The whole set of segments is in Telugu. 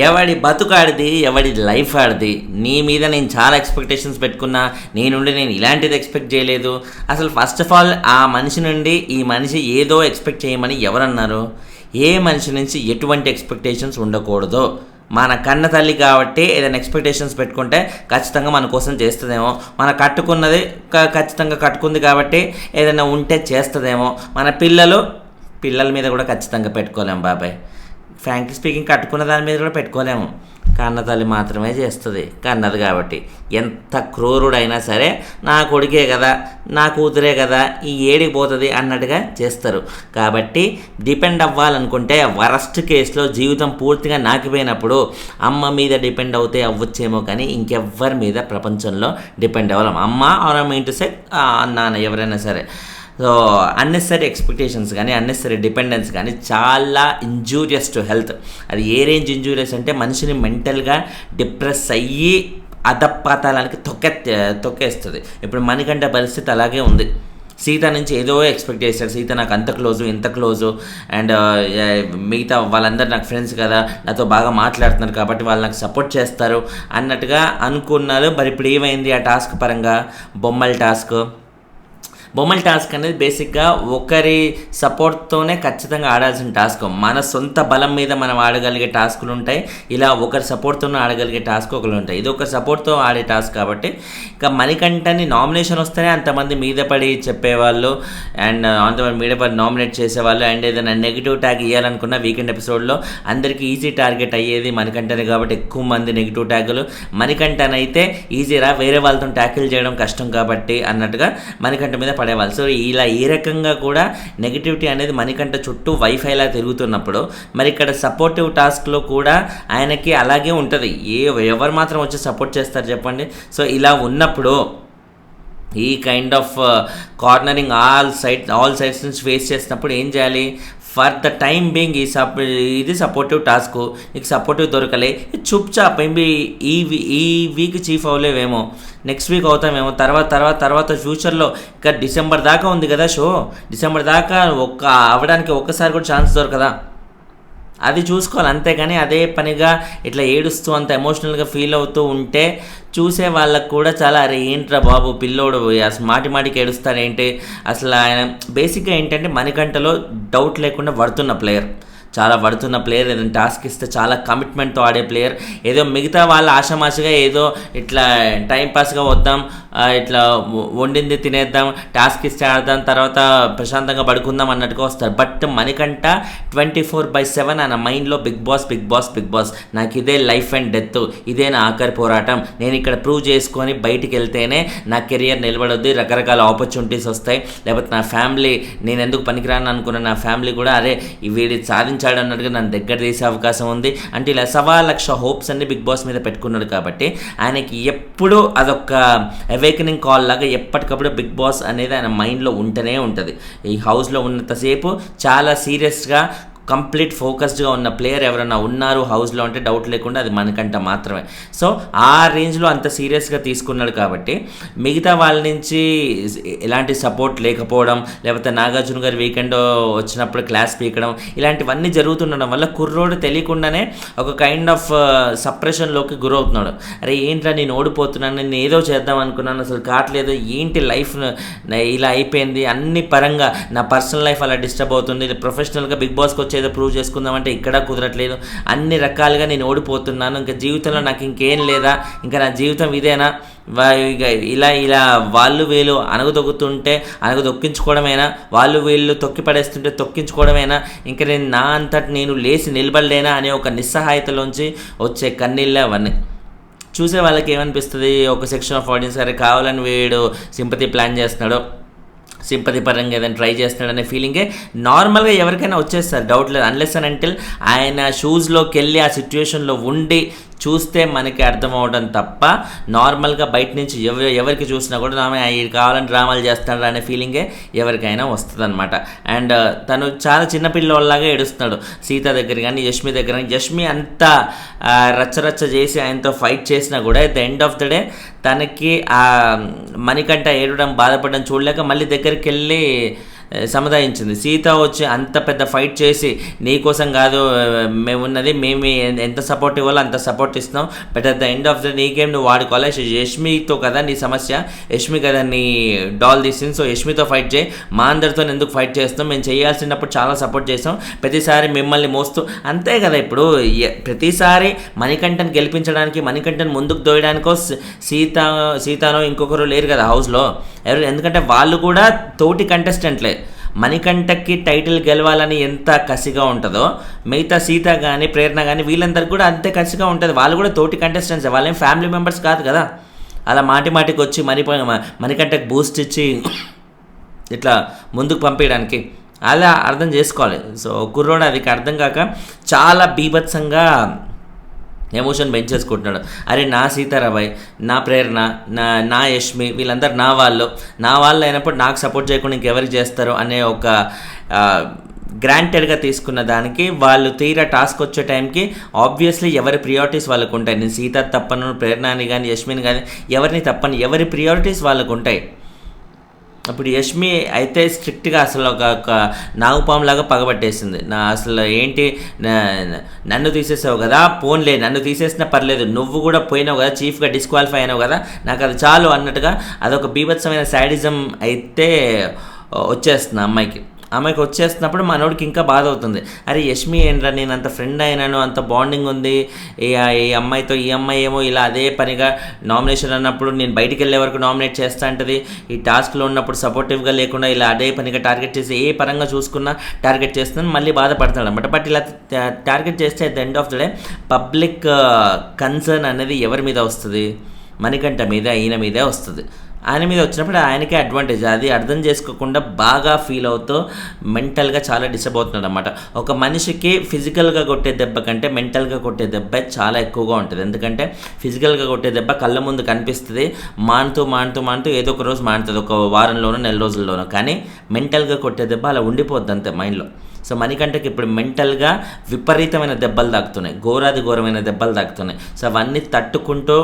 ఎవడి బతుకాడిది, ఎవడి లైఫ్ ఆడిది. నీ మీద నేను చాలా ఎక్స్పెక్టేషన్స్ పెట్టుకున్నా, నీ నుండి నేను ఇలాంటిది ఎక్స్పెక్ట్ చేయలేదు. అసలు ఫస్ట్ ఆఫ్ ఆల్ ఆ మనిషి నుండి ఈ మనిషి ఏదో ఎక్స్పెక్ట్ చేయమని ఎవరన్నారు? ఏ మనిషి నుంచి ఎటువంటి ఎక్స్పెక్టేషన్స్ ఉండకూడదు. మన కన్న తల్లి కాబట్టి ఏదైనా ఎక్స్పెక్టేషన్స్ పెట్టుకుంటే ఖచ్చితంగా మన కోసం చేస్తుందేమో. మన కట్టుకున్నది ఖచ్చితంగా కట్టుకుంది కాబట్టి ఏదైనా ఉంటే చేస్తుందేమో. మన పిల్లల మీద కూడా ఖచ్చితంగా పెట్టుకోలేము బాబాయ్. ఫ్రాంక్లీ స్పీకింగ్ కట్టుకున్న దాని మీద కూడా పెట్టుకోలేము. కన్న తల్లి మాత్రమే చేస్తుంది, కన్నది కాబట్టి. ఎంత క్రూరుడైనా సరే నా కొడుకే కదా, నా కూతురే కదా, ఈ ఏడికి పోతుంది అన్నట్టుగా చేస్తారు. కాబట్టి డిపెండ్ అవ్వాలనుకుంటే వరస్ట్ కేసులో జీవితం పూర్తిగా నాకిపోయినప్పుడు అమ్మ మీద డిపెండ్ అవుతే అవ్వచ్చేమో, కానీ ఇంకెవ్వరి మీద ప్రపంచంలో డిపెండ్ అవ్వలేం. అమ్మ ఆర్ మీన్ టు సే నాన్న, ఎవరైనా సరే. సో అన్నెసరీ ఎక్స్పెక్టేషన్స్ కానీ అన్నెసరీ డిపెండెన్స్ కానీ చాలా ఇంజూరియస్ టు హెల్త్. అది ఏ రేంజ్ ఇంజూరియస్ అంటే మనిషిని మెంటల్గా డిప్రెస్ అయ్యి అధపాతాళానికి తొక్కేస్తుంది. ఇప్పుడు మణికంఠ పరిస్థితి అలాగే ఉంది. సీత నుంచి ఏదో ఎక్స్పెక్ట్ చేశాడు, సీత నాకు అంత క్లోజు ఇంత క్లోజు, అండ్ మిగతా వాళ్ళందరూ నాకు ఫ్రెండ్స్ కదా, నాతో బాగా మాట్లాడుతున్నారు కాబట్టి వాళ్ళు నాకు సపోర్ట్ చేస్తారు అన్నట్టుగా అనుకున్నారు. మరి ఇప్పుడు ఏమైంది ఆ టాస్క్ పరంగా? బొమ్మల టాస్క్ అనేది బేసిక్గా ఒకరి సపోర్ట్తోనే ఖచ్చితంగా ఆడాల్సిన టాస్క్. మన సొంత బలం మీద మనం ఆడగలిగే టాస్కులు ఉంటాయి, ఇలా ఒకరి సపోర్ట్తోనే ఆడగలిగే టాస్క్ ఒకరు ఉంటాయి. ఇది ఒకరి సపోర్ట్తో ఆడే టాస్క్ కాబట్టి ఇక మణికంఠని నామినేషన్ వస్తేనే అంతమంది మీద పడి చెప్పేవాళ్ళు, అండ్ అంతమంది మీద పడి నామినేట్ చేసేవాళ్ళు. అండ్ ఏదైనా నెగిటివ్ ట్యాగ్ ఇవ్వాలనుకున్న వీకెండ్ ఎపిసోడ్లో అందరికీ ఈజీ టార్గెట్ అయ్యేది మణికంఠనే కాబట్టి ఎక్కువ మంది నెగిటివ్ ట్యాగులు. మణికంఠనైతే ఈజీరా, వేరే వాళ్ళతో ట్యాకిల్ చేయడం కష్టం కాబట్టి అన్నట్టుగా మణికంఠ మీద పడేవాళ్ళు. సో ఇలా ఈ రకంగా కూడా నెగిటివిటీ అనేది మణికంఠ చుట్టూ వైఫైలా తిరుగుతున్నప్పుడు మరి ఇక్కడ సపోర్టివ్ టాస్క్లో కూడా ఆయనకి అలాగే ఉంటుంది. ఎవరు మాత్రం వచ్చి సపోర్ట్ చేస్తారు చెప్పండి? సో ఇలా ఉన్నప్పుడు ఈ kind of cornering all sides నుంచి ఫేస్ చేసినప్పుడు ఏం చేయాలి? ఫర్ ద టైమ్ బీయింగ్ ఇది సపోర్టివ్ టాస్క్, నీకు సపోర్టివ్ దొరకలే, చుప్చాప్ మేబీ ఈ వీక్ చీఫ్ అవ్వలేవేమో, నెక్స్ట్ వీక్ అవుతామేమో, తర్వాత ఫ్యూచర్లో ఇంకా డిసెంబర్ దాకా ఉంది కదా షో, డిసెంబర్ దాకా అవ్వడానికి ఒక్కసారి కూడా ఛాన్స్ దొరకదా? అది చూసుకోవాలి. అంతేగాని అదే పనిగా ఇట్లా ఏడుస్తూ అంత ఎమోషనల్గా ఫీల్ అవుతూ ఉంటే చూసే వాళ్ళకు కూడా చాలా అరే ఏంట్రా బాబు పిల్లోడు అసలు మాటికి ఏడుస్తారేంటి? అసలు ఆయన బేసిక్గా ఏంటంటే మణికంఠలో డౌట్ లేకుండా పడుతున్న ప్లేయర్, చాలా పడుతున్న ప్లేయర్. ఏదైనా టాస్క్ ఇస్తే చాలా కమిట్మెంట్తో ఆడే ప్లేయర్. ఏదో మిగతా వాళ్ళ ఆషామాషిగా ఏదో ఇట్లా టైంపాస్గా వద్దాం, ఇట్లా వండింది తినేద్దాం, టాస్క్ ఇస్తే ఆడదాం, తర్వాత ప్రశాంతంగా పడుకుందాం అన్నట్టుగా వస్తారు. బట్ మణికంఠ 24/7 ఆయన మైండ్లో బిగ్ బాస్, నాకు ఇదే లైఫ్ అండ్ డెత్, ఇదే నా ఆఖరి పోరాటం, నేను ఇక్కడ ప్రూవ్ చేసుకొని బయటికి వెళ్తేనే నా కెరియర్ నిలబడొద్ది, రకరకాల ఆపర్చునిటీస్ వస్తాయి, లేకపోతే నా ఫ్యామిలీ నేను ఎందుకు పనికిరాను అనుకున్న నా ఫ్యామిలీ కూడా అరే వీడి సాధించాడు అన్నట్టుగా నన్ను దగ్గర తీసే అవకాశం ఉంది అంటే ఇలా 1,00,000 హోప్స్ అన్ని బిగ్ బాస్ మీద పెట్టుకున్నాడు. కాబట్టి ఆయనకి ఎప్పుడు అదొక అవేకనింగ్ కాల్ లాగా ఎప్పటికప్పుడు బిగ్ బాస్ అనేది ఆయన మైండ్లో ఉంటూనే ఉంటుంది. ఈ హౌస్లో ఉన్నంతసేపు చాలా సీరియస్గా కంప్లీట్ ఫోకస్డ్గా ఉన్న ప్లేయర్ ఎవరైనా ఉన్నారు హౌస్లో అంటే డౌట్ లేకుండా అది మణికంఠ మాత్రమే. సో ఆ రేంజ్లో అంత సీరియస్గా తీసుకున్నాడు కాబట్టి మిగతా వాళ్ళ నుంచి ఎలాంటి సపోర్ట్ లేకపోవడం, లేకపోతే నాగార్జున గారు వీకెండ్ వచ్చినప్పుడు క్లాస్ పీకడం, ఇలాంటివన్నీ జరుగుతుండడం వల్ల కుర్రోడు తెలియకుండానే ఒక కైండ్ ఆఫ్ సప్రెషన్లోకి గురవుతున్నాడు. అరే ఏంట్రా నేను ఓడిపోతున్నాను, నేను ఏదో చేద్దాం అనుకున్నాను, అసలు కావట్లేదు, ఏంటి లైఫ్ ఇలా అయిపోయింది, అన్ని పరంగా నా పర్సనల్ లైఫ్ అలా డిస్టర్బ్ అవుతుంది, ప్రొఫెషనల్గా బిగ్ బాస్కి వచ్చి ఏదో ప్రూవ్ చేసుకుందామంటే ఇక్కడ కుదరట్లేదు, అన్ని రకాలుగా నేను ఓడిపోతున్నాను, ఇంకా జీవితంలో నాకు ఇంకేం లేదా, ఇంకా నా జీవితం ఇదేనా, ఇలా వాళ్ళు వీళ్ళు అనగదొక్కించుకోవడమేనా, వాళ్ళు వీళ్ళు తొక్కి పడేస్తుంటే తొక్కించుకోవడమేనా, ఇంకా నేను నా అంతటి నేను లేచి నిలబడలేనా అనే ఒక నిస్సహాయతలోంచి వచ్చే కన్నీళ్ళే అవన్నీ. చూసే వాళ్ళకి ఏమనిపిస్తుంది? ఒక సెక్షన్ ఆఫ్ ఆడియన్స్ సరే కావాలని వీడు సింపతి ప్లాన్ చేస్తున్నాడు, సింపతి పరంగా ఏదైనా ట్రై చేస్తున్నాడు అనే ఫీలింగే నార్మల్గా ఎవరికైనా వచ్చేస్తారు, డౌట్ లేదు. అన్లెస్ అండ్ అంటిల్ ఆయన షూస్లోకి వెళ్ళి ఆ సిచ్యువేషన్లో ఉండి చూస్తే మనకి అర్థం అవడం తప్ప నార్మల్గా బయట నుంచి ఎవరికి చూసినా కూడా ఇది కావాలని డ్రామాలు చేస్తాడు అనే ఫీలింగే ఎవరికైనా వస్తుంది అనమాట. అండ్ తను చాలా చిన్నపిల్లలాగా ఏడుస్తున్నాడు సీత దగ్గర కానీ యష్మి దగ్గర కానీ. యష్మి అంత రచ్చరచ్చ చేసి ఆయనతో ఫైట్ చేసినా కూడా at the end of the day తనకి ఆ మణికంఠ ఏడవడం బాధపడడం చూడలేక మళ్ళీ దగ్గరికి వెళ్ళి సముదాయించింది. సీత వచ్చి అంత పెద్ద ఫైట్ చేసి నీకోసం కాదు మేమున్నది, మేము ఎంత సపోర్ట్ ఇవ్వాలో అంత సపోర్ట్ ఇస్తున్నాం, but at the end of the game నువ్వు వాడుకోవాలి. యష్మితో కదా నీ సమస్య, యష్మి కదా నీ డాల్ తీసింది, సో యష్మితో ఫైట్ చేయి, మా అందరితో ఎందుకు ఫైట్ చేస్తాం, మేము చేయాల్సినప్పుడు చాలా సపోర్ట్ చేస్తాం, ప్రతిసారి మిమ్మల్ని మోస్తూ అంతే కదా. ఇప్పుడు ప్రతిసారి మణికంఠన్ గెలిపించడానికి, మణికంఠన్ ముందుకు దోయడానికో సీతానో ఇంకొకరు లేరు కదా హౌస్లో ఎవరు, ఎందుకంటే వాళ్ళు కూడా తోటి కంటెస్టెంట్లే. మణికంఠకి టైటిల్ గెలవాలని ఎంత కసిగా ఉంటుందో మిగతా సీత కానీ ప్రేరణ కానీ వీళ్ళందరికీ కూడా అంతే కసిగా ఉంటుంది. వాళ్ళు కూడా తోటి కంటెస్టెంట్స్, వాళ్ళేం ఫ్యామిలీ మెంబర్స్ కాదు కదా. అలా మాటికి వచ్చి మణికంఠకి బూస్ట్ ఇచ్చి ఇట్లా ముందుకు పంపించడానికి అలా అర్థం చేసుకోవాలి. సో కుర్రోడు అది అర్థం కాక చాలా బీభత్సంగా ఎమోషన్ పెంచేసుకుంటున్నాడు. అరే నా సీతారాబాయ్, నా ప్రేరణ, నా యష్మి వీళ్ళందరూ నా వాళ్ళు అయినప్పుడు నాకు సపోర్ట్ చేయకుండా ఇంకెవరికి చేస్తారు అనే ఒక గ్రాంటెడ్గా తీసుకున్న దానికి వాళ్ళు తీరా టాస్క్ వచ్చే టైంకి ఆబ్వియస్లీ ఎవరి ప్రియారిటీస్ వాళ్ళకు ఉంటాయి. నేను సీత తప్పను, ప్రేరణని కానీ యష్మిని కానీ ఎవరిని తప్పను, ఎవరి ప్రియారిటీస్ వాళ్ళకు ఉంటాయి. అప్పుడు యష్మి అయితే స్ట్రిక్ట్గా అసలు ఒక నాగుపాములాగా పగబట్టేసింది. అసలు ఏంటి నన్ను తీసేసావు కదా, పోన్లే నన్ను తీసేసినా పర్లేదు, నువ్వు కూడా పోయినావు కదా, చీఫ్గా డిస్క్వాలిఫై అయినావు కదా, నాకు అది చాలు అన్నట్టుగా అదొక బీభత్సమైన శాడిజం అయితే వచ్చేస్తుంది అమ్మాయికి వచ్చేస్తున్నప్పుడు మనోడికి ఇంకా బాధ అవుతుంది. అరే యష్మి ఏంట్రా, నేను అంత ఫ్రెండ్ అయినాను, అంత బాండింగ్ ఉంది ఈ అమ్మాయితో, ఈ అమ్మాయి ఏమో ఇలా అదే పనిగా నామినేషన్ అన్నప్పుడు నేను బయటికి వెళ్ళే వరకు నామినేట్ చేస్తా అంటది, ఈ టాస్క్లో ఉన్నప్పుడు సపోర్టివ్గా లేకుండా ఇలా అదే పనిగా టార్గెట్ చేసి ఏ పరంగా చూసుకున్నా టార్గెట్ చేస్తుందని మళ్ళీ బాధపడతాడు అనమాట. బట్ ఇలా టార్గెట్ చేస్తే at the end of the day public concern అనేది ఎవరి మీద వస్తుంది, మణికంఠ మీద, ఈయన మీదే వస్తుంది. ఆయన మీద వచ్చినప్పుడు ఆయనకే అడ్వాంటేజ్. అది అర్థం చేసుకోకుండా బాగా ఫీల్ అవుతూ మెంటల్గా చాలా డిస్టర్బ్ అవుతున్నాడు అనమాట. ఒక మనిషికి ఫిజికల్గా కొట్టే దెబ్బ కంటే మెంటల్గా కొట్టే దెబ్బ చాలా ఎక్కువగా ఉంటుంది. ఎందుకంటే ఫిజికల్గా కొట్టే దెబ్బ కళ్ళ ముందు కనిపిస్తుంది, మానుతూ ఏదో ఒక రోజు మానుతుంది, ఒక వారంలోనో నెల రోజుల్లోనో. కానీ మెంటల్గా కొట్టే దెబ్బ అలా ఉండిపోద్ది అంతే మైండ్లో. సో మణికంఠకి ఇప్పుడు మెంటల్గా విపరీతమైన దెబ్బలు తాకుతున్నాయి, ఘోరమైన దెబ్బలు తాకుతున్నాయి. సో అవన్నీ తట్టుకుంటూ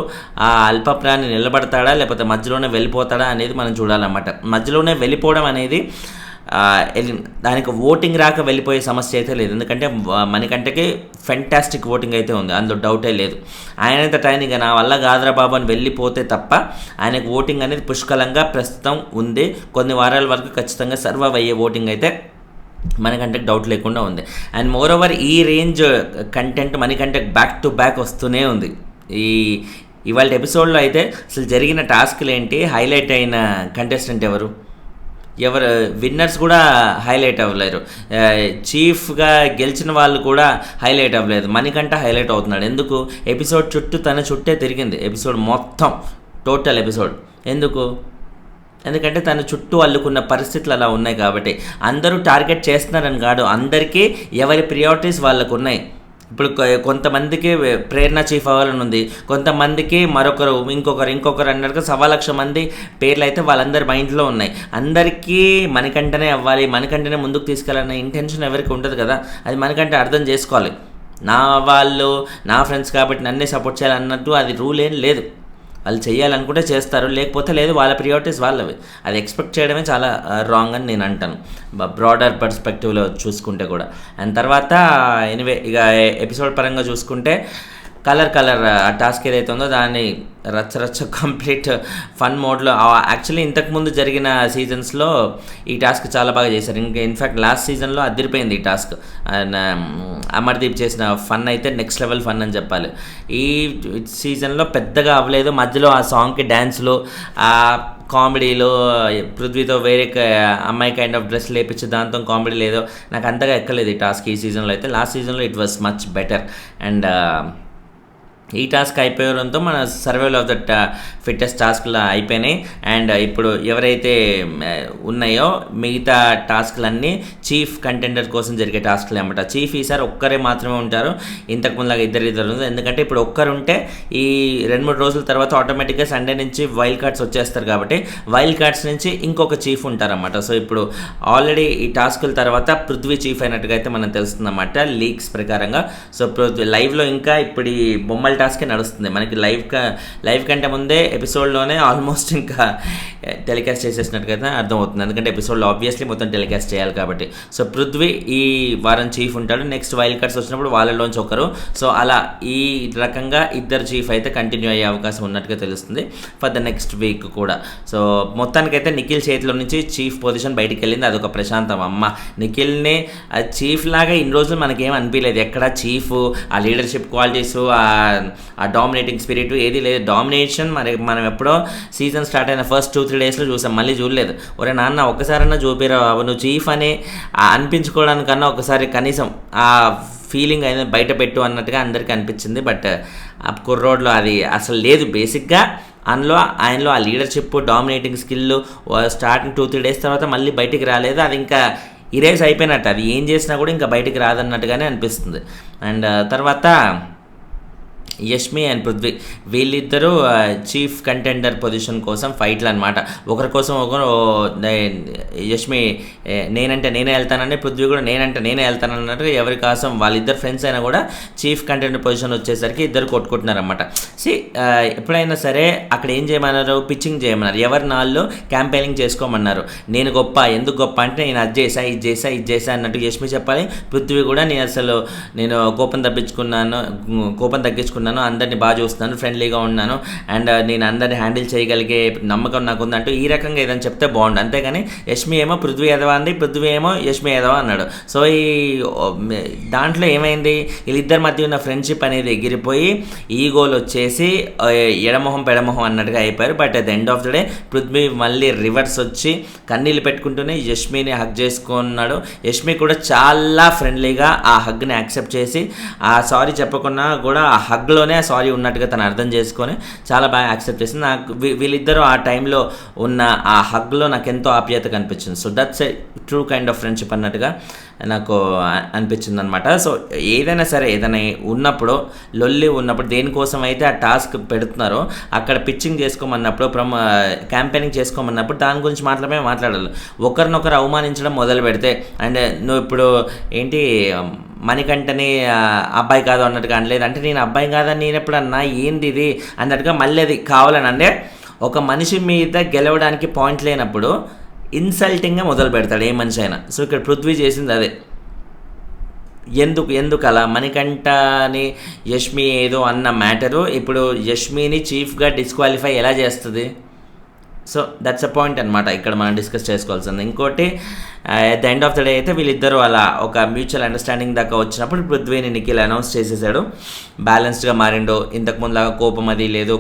ఆ అల్పప్రాణి నిలబడతాడా లేకపోతే మధ్యలోనే వెళ్ళిపోతాడా అనేది మనం చూడాలన్నమాట. మధ్యలోనే వెళ్ళిపోవడం అనేది దానికి ఓటింగ్ రాక వెళ్ళిపోయే సమస్య అయితే లేదు. ఎందుకంటే మణికంఠకి ఫెంటాస్టిక్ ఓటింగ్ అయితే ఉంది, అందులో డౌటే లేదు. ఆయనంత టైం ఇక నా వల్ల కాదురా బాబు అని వెళ్ళిపోతే తప్ప ఆయనకు ఓటింగ్ అనేది పుష్కలంగా ప్రస్తుతం ఉంది. కొన్ని వారాల వరకు ఖచ్చితంగా సర్వైవ్ అయ్యే ఓటింగ్ అయితే మణికంఠకి డౌట్ లేకుండా ఉంది. అండ్ మోర్ ఓవర్ ఈ రేంజ్ కంటెంట్ మణికంఠకి బ్యాక్ టు బ్యాక్ వస్తూనే ఉంది. ఇవాళ ఎపిసోడ్లో అయితే అసలు జరిగిన టాస్క్లు ఏంటి, హైలైట్ అయిన కంటెస్టెంట్ ఎవరు విన్నర్స్ కూడా హైలైట్ అవ్వలేరు, చీఫ్గా గెలిచిన వాళ్ళు కూడా హైలైట్ అవ్వలేదు. మణికంఠ హైలైట్ అవుతున్నాడు. ఎందుకు? ఎపిసోడ్ చుట్టూ తన చుట్టే తిరిగింది ఎపిసోడ్ మొత్తం, టోటల్ ఎపిసోడ్. ఎందుకంటే తన చుట్టూ అల్లుకున్న పరిస్థితులు అలా ఉన్నాయి కాబట్టి. అందరూ టార్గెట్ చేస్తున్నారని కాదు, అందరికీ ఎవరి ప్రియారిటీస్ వాళ్ళకు ఉన్నాయి. ఇప్పుడు కొంతమందికి ప్రేరణ చీఫ్ అవ్వాలని ఉంది, కొంతమందికి ఇంకొకరు అన్నట్టుగా 1,00,000 మంది పేర్లు అయితే వాళ్ళందరి మైండ్లో ఉన్నాయి. అందరికీ మణికంఠనే అవ్వాలి, మణికంఠనే ముందుకు తీసుకెళ్ళాలనే ఇంటెన్షన్ ఎవరికి ఉండదు కదా. అది మణికంఠ అర్థం చేసుకోవాలి. నా వాళ్ళు నా ఫ్రెండ్స్ కాబట్టి నన్నే సపోర్ట్ చేయాలన్నట్టు అది రూల్ ఏం లేదు. వాళ్ళు చేయాలనుకుంటే చేస్తారు, లేకపోతే లేదు, వాళ్ళ ప్రియారిటీస్ వాళ్ళవి. అది ఎక్స్పెక్ట్ చేయడమే చాలా రాంగ్ అని నేను అంటాను, బ్రాడర్ పర్స్పెక్టివ్లో చూసుకుంటే కూడా. అండ్ తర్వాత ఎనివే ఇక ఎపిసోడ్ పరంగా చూసుకుంటే కలర్ ఆ టాస్క్ ఏదైతే ఉందో దాన్ని రచ్చ కంప్లీట్ ఫన్ మోడ్లో. యాక్చువల్లీ ఇంతకుముందు జరిగిన సీజన్స్లో ఈ టాస్క్ చాలా బాగా చేశారు. ఇంకా ఇన్ఫ్యాక్ట్ లాస్ట్ సీజన్లో అదిరిపోయింది ఈ టాస్క్. అమర్దీప్ చేసిన ఫన్ అయితే నెక్స్ట్ లెవెల్ ఫన్ అని చెప్పాలి. ఈ సీజన్లో పెద్దగా అవ్వలేదు, మధ్యలో ఆ సాంగ్కి డ్యాన్స్లో, ఆ కామెడీలో పృథ్వీతో వేరే అమ్మాయి కైండ్ ఆఫ్ డ్రెస్ లేపించి దాంతో కామెడీ లేదో నాకు అంతగా ఎక్కలేదు ఈ టాస్క్ ఈ సీజన్లో అయితే. లాస్ట్ సీజన్లో it was much better. And ఈ టాస్క్ అయిపోవడంతో మన సర్వైవల్ ఆఫ్ ద ఫిట్టెస్ట్ టాస్క్లు అయిపోయినాయి. అండ్ ఇప్పుడు ఎవరైతే ఉన్నాయో మిగతా టాస్క్లన్నీ చీఫ్ కంటెండర్ కోసం జరిగే టాస్క్లు అన్నమాట. చీఫ్ ఈసారి ఒక్కరే మాత్రమే ఉంటారు, ఇంతకుముందులాగా ఇద్దరు. ఎందుకంటే ఇప్పుడు ఒక్కరుంటే ఈ 2-3 రోజుల తర్వాత ఆటోమేటిక్గా సండే నుంచి వైల్డ్ కార్డ్స్ వచ్చేస్తారు కాబట్టి వైల్డ్ కార్డ్స్ నుంచి ఇంకొక చీఫ్ ఉంటారన్నమాట. సో ఇప్పుడు ఆల్రెడీ ఈ టాస్కుల తర్వాత పృథ్వీ చీఫ్ అయినట్టుగా అయితే మనం తెలుస్తుందన్నమాట లీక్స్ ప్రకారంగా. సో లైవ్లో ఇంకా ఇప్పుడు ఈ బొమ్మల వాళ్ళ టాస్కే నడుస్తుంది. మనకి లైవ్ కంటే ముందే ఎపిసోడ్లోనే ఆల్మోస్ట్ ఇంకా టెలికాస్ట్ చేసేసినట్టుగా అర్థమవుతుంది. ఎందుకంటే ఎపిసోడ్లో ఆబ్వియస్లీ మొత్తం టెలికాస్ట్ చేయాలి కాబట్టి. సో పృథ్వీ ఈ వారం చీఫ్ ఉంటాడు. నెక్స్ట్ వైల్డ్ కార్డ్స్ వచ్చినప్పుడు వాళ్ళలోంచి ఒకరు. సో అలా ఈ రకంగా ఇద్దరు చీఫ్ అయితే కంటిన్యూ అయ్యే అవకాశం ఉన్నట్టుగా తెలుస్తుంది ఫర్ ద నెక్స్ట్ వీక్ కూడా. సో మొత్తానికైతే నిఖిల్ చేతిలో నుంచి చీఫ్ పొజిషన్ బయటికి వెళ్ళింది. అదొక ప్రశాంతం. అమ్మ నిఖిల్ని చీఫ్ లాగా ఇన్ని రోజులు మనకేం అనిపించలేదు. ఎక్కడ చీఫ్ ఆ లీడర్షిప్ క్వాలిటీస్ ఆ డామినేటింగ్ స్పిరిట్ ఏది లేదు. డామినేషన్ మనం ఎప్పుడో సీజన్ స్టార్ట్ అయిన ఫస్ట్ 2-3 డేస్లో చూసాం, మళ్ళీ చూడలేదు. ఒరే నాన్న ఒక్కసారన్నా చూపిరా బాబు, నువ్వు చీఫ్ అని అనిపించుకోవడానికన్నా ఒకసారి కనీసం ఆ ఫీలింగ్ అయినా బయట పెట్టు అన్నట్టుగా అందరికీ అనిపించింది. బట్ ఆ కుర్రోడ్లో అది అసలు లేదు. బేసిక్గా ఆయనలో ఆ leadership dominating skill starting 2-3 days తర్వాత మళ్ళీ బయటికి రాలేదు. అది ఇంకా ఇరేజ్ అయిపోయినట్టు. అది ఏం చేసినా కూడా ఇంకా బయటికి రాదన్నట్టుగానే అనిపిస్తుంది. అండ్ తర్వాత యష్మి అండ్ పృథ్వీ వీళ్ళిద్దరూ చీఫ్ కంటెండర్ పొజిషన్ కోసం ఫైట్లు అనమాట. ఒకరి కోసం ఒకరు యష్మి నేనంటే నేనే వెళ్తానని, పృథ్వీ కూడా నేనంటే నేనే వెళ్తానన్నట్టు ఎవరి కోసం వాళ్ళిద్దరు ఫ్రెండ్స్ అయినా కూడా చీఫ్ కంటెండర్ పొజిషన్ వచ్చేసరికి ఇద్దరు కొట్టుకుంటున్నారన్నమాట. ఎప్పుడైనా సరే అక్కడ ఏం చేయమన్నారు, పిచ్చింగ్ చేయమన్నారు. ఎవరి నాళ్ళు క్యాంపెయినింగ్ చేసుకోమన్నారు. నేను గొప్ప, ఎందుకు గొప్ప అంటే నేను అది చేసా ఇది చేసా అన్నట్టు యష్మి చెప్పాలి. పృథ్వీ కూడా నేను కోపం తగ్గించుకున్నాను, అందరినీ బాగా చూస్తున్నాను, ఫ్రెండ్లీగా ఉన్నాను, అండ్ నేను అందరినీ హ్యాండిల్ చేయగలిగే నమ్మకం నాకు ఉందంటూ ఈ రకంగా ఏదైనా చెప్తే బాగుండు. అంతేగాని యష్మి ఏమో పృథ్వీ యాదవ్ అంది, పృథ్వీ ఏమో యష్మి యాదవ్ అన్నాడు. సో ఈ దాంట్లో ఏమైంది, వీళ్ళిద్దరి మధ్య ఉన్న ఫ్రెండ్షిప్ అనేది ఎగిరిపోయి ఈగోలు వచ్చేసి ఎడమొహం పెడమొహం అన్నట్టుగా అయిపోయారు. But at the end of the day Prithvi మళ్ళీ రివర్స్ వచ్చి కన్నీళ్ళు పెట్టుకుంటూనే యష్మిని హగ్ చేసుకున్నాడు. యష్మి కూడా చాలా ఫ్రెండ్లీగా ఆ హగ్ని యాక్సెప్ట్ చేసి ఆ సారీ చెప్పకుండా కూడా ఆ హగ్లోనే ఆ సారీ ఉన్నట్టుగా తను అర్థం చేసుకొని చాలా బాగా యాక్సెప్ట్ చేసింది. నాకు వీళ్ళిద్దరూ ఆ టైంలో ఉన్న ఆ హగ్లో నాకు ఎంతో ఆప్యాయత కనిపించింది. So that's a true kind of friendship అన్నట్టుగా నాకు అనిపించింది అనమాట. సో ఏదైనా సరే ఏదైనా లొల్లి ఉన్నప్పుడు దేనికోసం అయితే ఆ టాస్క్ పెడుతున్నారో అక్కడ పిచ్చింగ్ చేసుకోమన్నప్పుడు క్యాంపెయినింగ్ చేసుకోమన్నప్పుడు దాని గురించి మాట్లాడాలి. ఒకరినొకరు అవమానించడం మొదలు పెడితే, అండ్ నువ్వు ఇప్పుడు ఏంటి మణికంఠని అబ్బాయి కాదు అన్నట్టుగా అనలేదు, అంటే నేను అబ్బాయి కాదని నేను ఎప్పుడు అన్నా, ఏంది ఇది అన్నట్టుగా మళ్ళీ అది కావాలని. అంటే ఒక మనిషి మీద గెలవడానికి పాయింట్ లేనప్పుడు ఇన్సల్టింగ్గా మొదలు పెడతాడు ఏ మనిషి అయినా. సో ఇక్కడ పృథ్వీ చేసింది అదే. ఎందుకు అలా మణికంఠని యష్మి ఏదో అన్న మ్యాటరు ఇప్పుడు యష్మిని చీఫ్గా డిస్క్వాలిఫై ఎలా చేస్తుంది? సో దట్స్ అ పాయింట్ అనమాట ఇక్కడ మనం డిస్కస్ చేసుకోవాల్సింది. ఇంకోటి at the end of the day అయితే వీళ్ళిద్దరూ అలా ఒక మ్యూచువల్ అండర్స్టాండింగ్ దాకా వచ్చినప్పుడు పృథ్వీని నిఖిల్ అనౌన్స్ చేసేసాడు. బ్యాలెన్స్డ్గా మారిండు, ఇంతకుముందులాగా కోపం అది లేదు,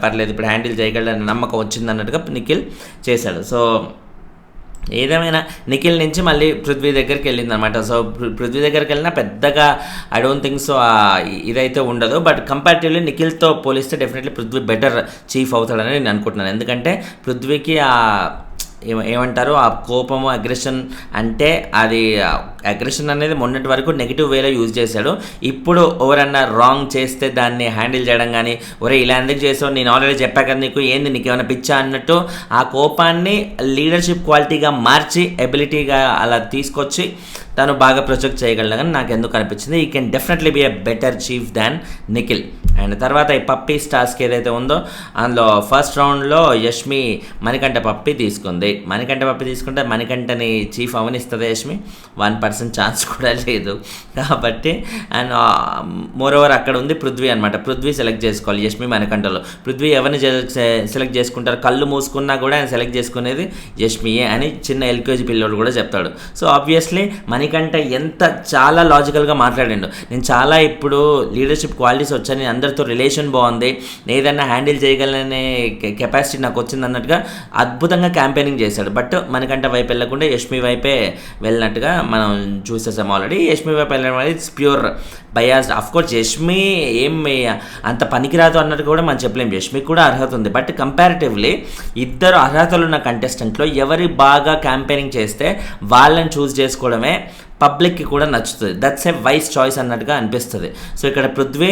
పర్లేదు ఇప్పుడు హ్యాండిల్ చేయగలడని నమ్మకం వచ్చింది అన్నట్టుగా నిఖిల్ చేశాడు. సో ఏదేమైనా నిఖిల్ నుంచి మళ్ళీ పృథ్వీ దగ్గరికి వెళ్ళిందనమాట. సో పృథ్వీ దగ్గరికి వెళ్ళినా పెద్దగా ఐ డోంట్ థింక్ సో ఇదైతే ఉండదు. బట్ కంపారిటివ్లీ నిఖిల్తో పోలిస్తే డెఫినెట్లీ పృథ్వీ బెటర్ చీఫ్ అవుతాడని నేను అనుకుంటున్నాను. ఎందుకంటే పృథ్వీకి ఏమంటారు ఆ కోపము అగ్రెషన్, అంటే అది అగ్రెషన్ అనేది మొన్నటి వరకు నెగిటివ్ వేలో యూజ్ చేశాడు. ఇప్పుడు ఎవరన్నా రాంగ్ చేస్తే దాన్ని హ్యాండిల్ చేయడం కానీ, ఒరే ఇలా ఎందుకు చేసావు, నేను ఆల్రెడీ చెప్పా కదా నీకు ఏమైనా పిచ్చా అన్నట్టు ఆ కోపాన్ని లీడర్షిప్ క్వాలిటీగా మార్చి ఎబిలిటీగా అలా తీసుకొచ్చి తను బాగా ప్రొజెక్ట్ చేయగలను. కానీ నాకు ఎందుకు అనిపించింది ఈ can definitely be a better chief than Nikhil. And తర్వాత ఈ పప్పీస్ టాస్క్ ఏదైతే ఉందో అందులో ఫస్ట్ రౌండ్లో యష్మి మణికంఠ పప్పి తీసుకుంది. మణికంఠ పప్పి తీసుకుంటే మణికంఠని చీఫ్ అవనిస్తుంది యష్మి? 1% ఛాన్స్ కూడా లేదు. కాబట్టి అండ్ మోర్ ఓవర్ అక్కడ ఉంది పృథ్వీ అనమాట. పృథ్వీ సెలెక్ట్ చేసుకోవాలి యష్మి మణికంఠలో. పృథ్వీ ఎవరిని సెలెక్ట్ చేసుకుంటారు? కళ్ళు మూసుకున్నా కూడా ఆయన సెలెక్ట్ చేసుకునేది యష్మియే అని చిన్న ఎల్కేజీ పిల్లోడు కూడా చెప్తాడు. సో ఆబ్వియస్లీ మణికంఠ చాలా లాజికల్గా మాట్లాడిండు. నేను చాలా ఇప్పుడు లీడర్షిప్ క్వాలిటీస్ వచ్చాయి, అందరితో రిలేషన్ బాగుంది, ఏదైనా హ్యాండిల్ చేయగలనే కెపాసిటీ నాకు వచ్చింది అన్నట్టుగా అద్భుతంగా క్యాంపెయినింగ్ చేశాడు. బట్ మణికంఠ వైపు వెళ్ళకుండా యష్మి వైపే వెళ్ళినట్టుగా మనం చూసేసాం ఆల్రెడీ. యష్మి వైపు వెళ్ళడం అనేది it's pure biased. Of course Yashmi ఏం అంత పనికిరాదు అన్నట్టు కూడా మనం చెప్పలేం. యష్మికి కూడా అర్హత ఉంది. బట్ కంపారిటివ్లీ ఇద్దరు అర్హతలు ఉన్న కంటెస్టెంట్లో ఎవరి బాగా క్యాంపెయినింగ్ చేస్తే వాళ్ళని చూస్ చేసుకోవడమే పబ్లిక్కి కూడా నచ్చుతుంది. దట్స్ ఏ వైస్ చాయిస్ అన్నట్టుగా అనిపిస్తుంది. సో ఇక్కడ పృథ్వీ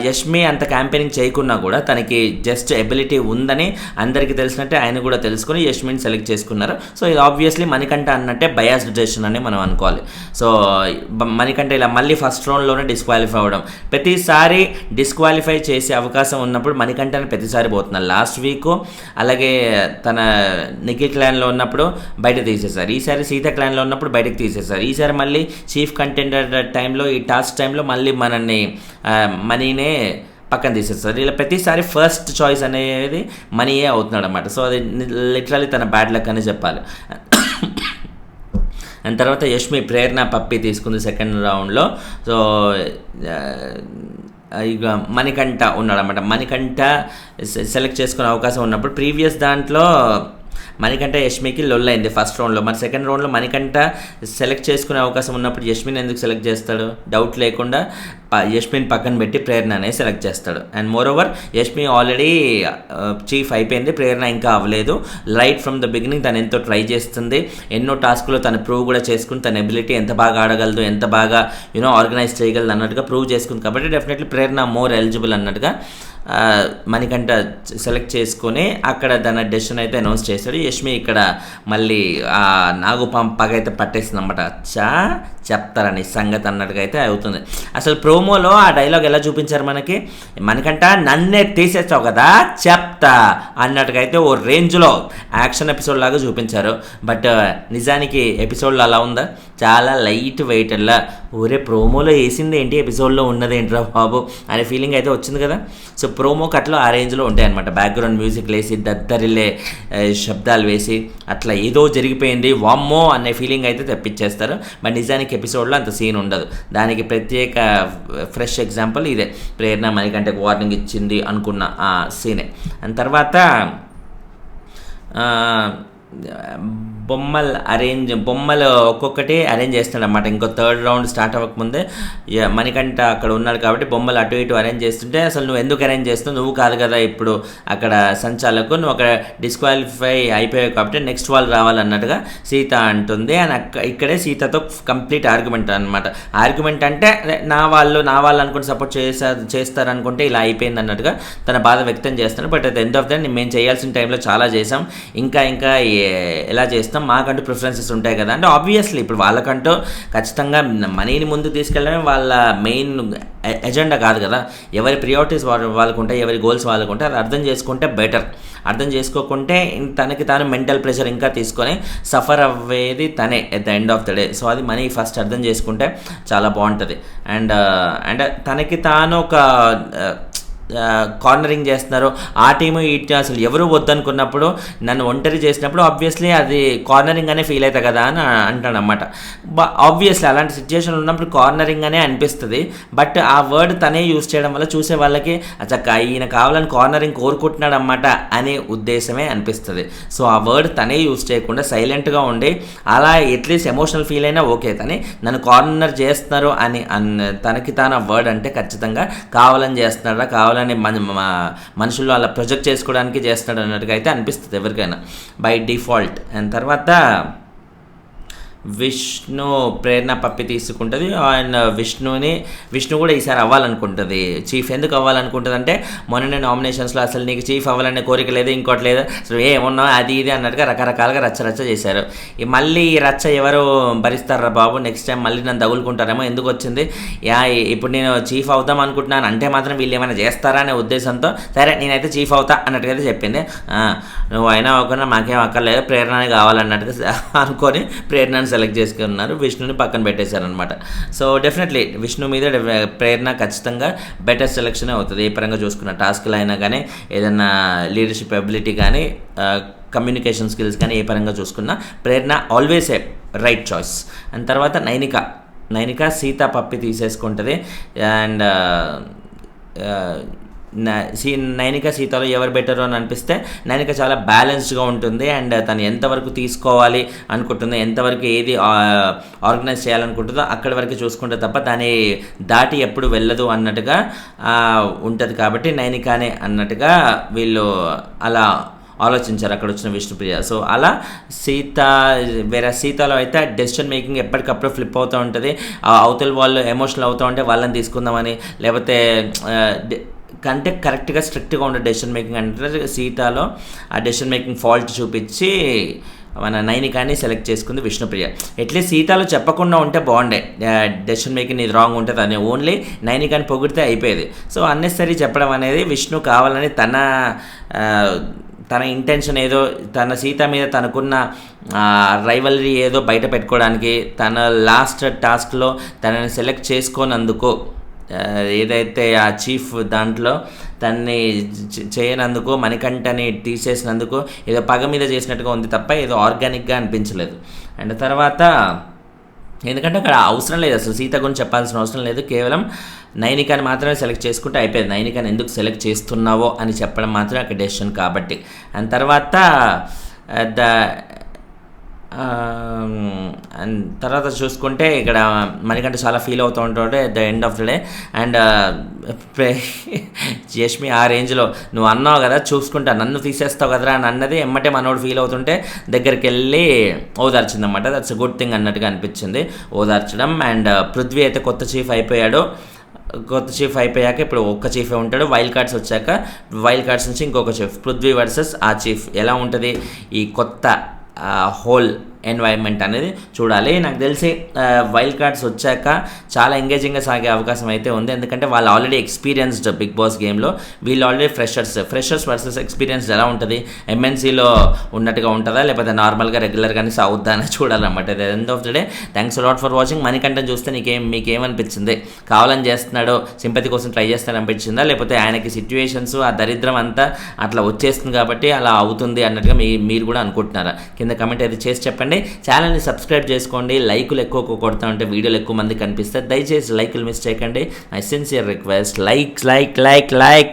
యష్మి అంత క్యాంపెయినింగ్ చేయకున్నా కూడా తనకి జస్ట్ ఎబిలిటీ ఉందని అందరికీ తెలిసినట్టే ఆయన కూడా తెలుసుకొని యష్మిని సెలెక్ట్ చేసుకున్నారు. సో ఇది ఆబ్వియస్లీ మణికంఠ అన్నట్టే బయాస్డ్ డెసిషన్ అని మనం అనుకోవాలి. సో మణికంఠ ఇలా మళ్ళీ ఫస్ట్ రౌండ్లోనే డిస్క్వాలిఫై అవ్వడం, ప్రతిసారి డిస్క్వాలిఫై చేసే అవకాశం ఉన్నప్పుడు మణికంఠని ప్రతిసారి పోతున్నారు. లాస్ట్ వీక్ అలాగే తన నిఖిల్ క్లాన్లో ఉన్నప్పుడు బయట తీసేశారు, ఈసారి సీత క్లాన్లో ఉన్నప్పుడు బయటకు తీసేశారు, ఈసారి మళ్ళీ చీఫ్ కంటెండర్ టైంలో ఈ టాస్క్ టైంలో మళ్ళీ మనీనే పక్కన తీసేస్తారు. ఇలా ప్రతిసారి ఫస్ట్ చాయిస్ అనేది మనీయే అవుతున్నాడు అనమాట. సో అది లిటరల్లీ తన బ్యాడ్ లక్ అని చెప్పాలి. అండ్ తర్వాత యష్మి ప్రేరణ పప్పి తీసుకుంది సెకండ్ రౌండ్లో. సో ఇక మణికంఠ ఉన్నాడన్నమాట. మణికంఠ సెలెక్ట్ చేసుకునే అవకాశం ఉన్నప్పుడు ప్రీవియస్ దాంట్లో మణికంఠ యష్మికి లొల్లైంది ఫస్ట్ రౌండ్లో. మరి సెకండ్ రౌండ్లో మణికంఠ సెలెక్ట్ చేసుకునే అవకాశం ఉన్నప్పుడు యష్మిని ఎందుకు సెలెక్ట్ చేస్తాడు? డౌట్ లేకుండా యష్మిని పక్కన పెట్టి ప్రేరణనే సెలెక్ట్ చేస్తాడు. And more over Yashmi already chief అయిపోయింది, ప్రేరణ ఇంకా అవ్వలేదు. రైట్ ఫ్రమ్ ద బిగినింగ్ తను ఎంతో ట్రై చేస్తుంది, ఎన్నో టాస్క్లో తను ప్రూవ్ కూడా చేసుకుని తన ఎబిలిటీ ఎంత బాగా ఆడగలదు, ఎంత బాగా ఆర్గనైజ్ చేయగలదు అన్నట్టుగా ప్రూవ్ చేసుకుంది. కాబట్టి డెఫినెట్లీ ప్రేరణ మోర్ ఎలిజిబుల్ అన్నట్టుగా మణికంఠ సెలెక్ట్ చేసుకొని అక్కడ తన డెసిషన్ అయితే అనౌన్స్ చేశాడు. యష్మి ఇక్కడ మళ్ళీ నాగుపాం పగ అయితే పట్టేసింది అన్నమాట. చెప్తారని సంగతి అన్నట్టుగా అయితే అవుతుంది. అసలు ప్రోమోలో ఆ డైలాగ్ ఎలా చూపించారు మనకి, మణికంఠ నన్నే తీసేస్తావు కదా చెప్తా అన్నట్టుగా అయితే ఓ రేంజ్లో యాక్షన్ ఎపిసోడ్ లాగా చూపించారు. బట్ నిజానికి ఎపిసోడ్లో అలా ఉందా? చాలా లైట్ వెయిట్ అలా ఊరే ప్రోమోలో వేసింది ఏంటి ఎపిసోడ్లో ఉన్నది ఏంట్రా బాబు అనే ఫీలింగ్ అయితే వచ్చింది కదా. సో ప్రోమో కట్లో ఆ రేంజ్లో ఉంటాయి అనమాట. బ్యాక్గ్రౌండ్ మ్యూజిక్ వేసి దద్దరిల్లే శబ్దాలు వేసి అట్లా ఏదో జరిగిపోయింది వామ్మో అనే ఫీలింగ్ అయితే తెప్పించేస్తారు. బట్ నిజానికి ఎపిసోడ్లో అంత సీన్ ఉండదు. దానికి ప్రత్యేక ఫ్రెష్ ఎగ్జాంపుల్ ఇదే, ప్రేరణ మణికంఠకు వార్నింగ్ ఇచ్చింది అనుకున్న ఆ సీనే. అండ్ తర్వాత బొమ్మలు ఒక్కొక్కటి అరేంజ్ చేస్తున్నాడు అన్నమాట. ఇంకో థర్డ్ రౌండ్ స్టార్ట్ అవ్వకముందే మణికంఠ అక్కడ ఉన్నాడు కాబట్టి బొమ్మలు అటు ఇటు అరేంజ్ చేస్తుంటే, అసలు నువ్వు ఎందుకు అరేంజ్ చేస్తున్నావు, నువ్వు కాదు కదా ఇప్పుడు అక్కడ సంచాలకు, నువ్వు అక్కడ డిస్క్వాలిఫై అయిపోయావు కాబట్టి నెక్స్ట్ వాళ్ళు రావాలన్నట్టుగా సీత అంటుంది. అండ్ ఇక్కడే సీతతో కంప్లీట్ ఆర్గ్యుమెంట్ అనమాట. ఆర్గ్యుమెంట్ అంటే నా వాళ్ళు అనుకుని సపోర్ట్ చేస్తారనుకుంటే ఇలా అయిపోయింది అన్నట్టుగా తన బాధ వ్యక్తం చేస్తాను. But at the end of the day మేము చేయాల్సిన టైంలో చాలా చేసాం, ఇంకా ఎలా చేస్తాం, మాకంటూ ప్రిఫరెన్సెస్ ఉంటాయి కదా అంటే ఆబ్వియస్లీ ఇప్పుడు వాళ్ళకంటూ ఖచ్చితంగా మనీని ముందు తీసుకెళ్ళడమే వాళ్ళ మెయిన్ ఎజెండా కాదు కదా. ఎవరి ప్రియారిటీస్ వాళ్ళకు ఉంటాయి, ఎవరి గోల్స్ వాళ్ళకు ఉంటాయి. అది అర్థం చేసుకుంటే బెటర్. అర్థం చేసుకోకుంటే తనకి తాను మెంటల్ ప్రెషర్ ఇంకా తీసుకొని సఫర్ అవ్వేది తనే at the end of the day. So అది మనీ ఫస్ట్ అర్థం చేసుకుంటే చాలా బాగుంటుంది. అండ్ తనకి తాను ఒక కార్నరింగ్ చేస్తున్నారు, ఆ టీము ఈ టీం అసలు ఎవరు వద్దనుకున్నప్పుడు నన్ను ఒంటరి చేసినప్పుడు ఆబ్వియస్లీ అది కార్నరింగ్ అనే ఫీల్ అవుతా కదా అని అంటాను అనమాట. ఆబ్వియస్లీ అలాంటి సిచ్యువేషన్ ఉన్నప్పుడు కార్నరింగ్ అనే అనిపిస్తుంది. బట్ ఆ వర్డ్ తనే యూజ్ చేయడం వల్ల చూసే వాళ్ళకి అచ్చక్క ఈయన కావాలని కార్నరింగ్ కోరుకుంటున్నాడు అన్నమాట అనే ఉద్దేశమే అనిపిస్తుంది. సో ఆ వర్డ్ తనే యూజ్ చేయకుండా సైలెంట్గా ఉండి అలా అట్లీస్ట్ ఎమోషనల్ ఫీల్ అయినా ఓకే, కానీ నన్ను కార్నర్ చేస్తున్నారు అని తనకి తాను ఆ వర్డ్ అంటే ఖచ్చితంగా కావాలని చేస్తున్నాడా, కావాలని మనుషుల్లో అలా ప్రొజెక్ట్ చేసుకోవడానికి చేస్తున్నాడు అన్నట్టుగా అయితే అనిపిస్తుంది ఎవరికైనా బై డిఫాల్ట్. అండ్ తర్వాత విష్ణు ప్రేరణ పప్పి తీసుకుంటుంది. అండ్ విష్ణు కూడా ఈసారి అవ్వాలనుకుంటుంది చీఫ్. ఎందుకు అవ్వాలనుకుంటుంది అంటే మొన్న నామినేషన్స్లో అసలు నీకు చీఫ్ అవ్వాలనే కోరిక లేదు, ఇంకోటి లేదు, అసలు ఏమున్నా అది ఇది అన్నట్టుగా రకరకాలుగా రచ్చ చేశారు. మళ్ళీ ఈ రచ్చ ఎవరు భరిస్తారా బాబు, నెక్స్ట్ టైం మళ్ళీ నన్ను తగులుకుంటారేమో, ఎందుకు వచ్చింది ఇప్పుడు నేను చీఫ్ అవుదాం అనుకుంటున్నాను అంటే మాత్రం వీళ్ళు ఏమైనా చేస్తారా అనే ఉద్దేశంతో సరే నేనైతే చీఫ్ అవుతా అన్నట్టుగా అయితే చెప్పింది. నువ్వు అయినా అవ్వకుండా మాకేం అక్కర్లేదు, ప్రేరణనే కావాలన్నట్టుగా అనుకొని ప్రేరణను సెలెక్ట్ చేసుకున్నారు, విష్ణుని పక్కన పెట్టేశారనమాట. సో డెఫినెట్లీ విష్ణు మీద ప్రేరణ ఖచ్చితంగా బెటర్ సెలెక్షన్ అవుతుంది. ఏ పరంగా చూసుకున్న టాస్క్లు అయినా కానీ, ఏదైనా లీడర్షిప్ ఎబిలిటీ కానీ, కమ్యూనికేషన్ స్కిల్స్ కానీ ఏ పరంగా చూసుకున్నా Prerana always a right choice. And తర్వాత నైనిక సీత పప్పి తీసేసుకుంటుంది. అండ్ నైనిక సీతలో ఎవరు బెటర్ అని అనిపిస్తే నైనిక చాలా బ్యాలెన్స్డ్గా ఉంటుంది. అండ్ తను ఎంతవరకు తీసుకోవాలి అనుకుంటుందో, ఎంతవరకు ఏది ఆర్గనైజ్ చేయాలనుకుంటుందో అక్కడి వరకు చూసుకుంటే తప్ప దాన్ని దాటి ఎప్పుడు వెళ్ళదు అన్నట్టుగా ఉంటుంది. కాబట్టి నైనికానే అన్నట్టుగా వీళ్ళు అలా ఆలోచించారు అక్కడ వచ్చిన విష్ణుప్రియ. సో అలా సీతలో అయితే డెసిషన్ మేకింగ్ ఎప్పటికప్పుడు ఫ్లిప్ అవుతూ ఉంటుంది. అవతల వాళ్ళు ఎమోషనల్ అవుతూ ఉంటే వాళ్ళని తీసుకుందామని, లేకపోతే కంటే కరెక్ట్గా స్ట్రిక్ట్గా ఉండే డెసిషన్ మేకింగ్ అంటే సీతలో ఆ డెసిషన్ మేకింగ్ ఫాల్ట్ చూపించి మన నైనికాని సెలెక్ట్ చేసుకుంది విష్ణుప్రియ. ఎట్లీస్ట్ సీతలో చెప్పకుండా ఉంటే బాగుండే, డెసిషన్ మేకింగ్ ఇది రాంగ్ ఉంటుంది అని, ఓన్లీ నైనికాని పొగిడితే అయిపోయేది. సో అన్నెసరీ చెప్పడం అనేది విష్ణు కావాలని తన ఇంటెన్షన్ ఏదో, తన సీత మీద తనకున్న రైవలరీ ఏదో బయట పెట్టుకోవడానికి, తన లాస్ట్ టాస్క్లో తనని సెలెక్ట్ చేసుకోనందుకు, ఏదైతే ఆ చీఫ్ దాంట్లో తన్ని చేయనందుకు, మణికంఠని తీసేసినందుకు ఏదో పగ మీద చేసినట్టుగా ఉంది తప్ప ఏదో ఆర్గానిక్గా అనిపించలేదు. అండ్ తర్వాత ఎందుకంటే అక్కడ అవసరం లేదు, అసలు సీత గురించి చెప్పాల్సిన అవసరం లేదు, కేవలం నైనికాని మాత్రమే సెలెక్ట్ చేసుకుంటే అయిపోయింది. నైనికాని ఎందుకు సెలెక్ట్ చేస్తున్నావో అని చెప్పడం మాత్రమే అక్కడ డెసిషన్ కాబట్టి. అండ్ తర్వాత అండ్ తర్వాత చూసుకుంటే ఇక్కడ మణికంఠ చాలా ఫీల్ అవుతూ ఉంటాడు at the end of the day. And Yashmi ఆ రేంజ్లో నువ్వు అన్నావు కదా చూసుకుంటా నన్ను తీసేస్తావు కదరా అని అన్నది ఎమ్మటే మనోడు ఫీల్ అవుతుంటే దగ్గరికి వెళ్ళి ఓదార్చిందన్నమాట. దట్స్ గుడ్ థింగ్ అన్నట్టుగా అనిపించింది ఓదార్చడం. అండ్ పృథ్వీ అయితే కొత్త చీఫ్ అయిపోయాక ఇప్పుడు ఒక్క చీఫే ఉంటాడు. వైల్డ్ కార్డ్స్ వచ్చాక వైల్డ్ కార్డ్స్ నుంచి ఇంకొక చీఫ్, పృథ్వీ వర్సెస్ ఆ చీఫ్ ఎలా ఉంటుంది ఈ కొత్త హోల్ ఎన్వైర్న్మెంట్ అనేది చూడాలి. నాకు తెలిసి వైల్డ్ కార్డ్స్ వచ్చాక చాలా ఎంగేజింగ్గా సాగే అవకాశం అయితే ఉంది. ఎందుకంటే వాళ్ళు ఆల్రెడీ ఎక్స్పీరియన్స్డ్ బిగ్ బాస్ గేమ్లో, వీళ్ళు ఆల్రెడీ ఫ్రెషర్స్ వర్సెస్ ఎక్స్పీరియన్స్డ్ ఎలా ఉంటుంది, ఎంఎన్సీలో ఉన్నట్టుగా ఉంటుందా లేకపోతే నార్మల్గా రెగ్యులర్గానే సాగుద్దా అని చూడాలన్నమాట. అది end of the day. Thanks a lot for watching. Manikandan చూస్తే మీకేమనిపించింది? కావాలని చేస్తున్నాడో, సింపతి కోసం ట్రై చేస్తాను అనిపించిందా, లేకపోతే ఆయనకి సిచ్యువేషన్స్ ఆ దరిద్రం అంతా అట్లా వచ్చేస్తుంది కాబట్టి అలా అవుతుంది అన్నట్టుగా మీరు కూడా అనుకుంటున్నారా? కింద కమెంట్ అయితే చేసి చెప్పండి. ఛానల్ని సబ్స్క్రైబ్ చేసుకోండి. లైకులు ఎక్కువ కొడతా ఉంటే వీడియోలు ఎక్కువ మంది కనిపిస్తాయి. దయచేసి లైకులు మిస్ చేయకండి. My sincere request, like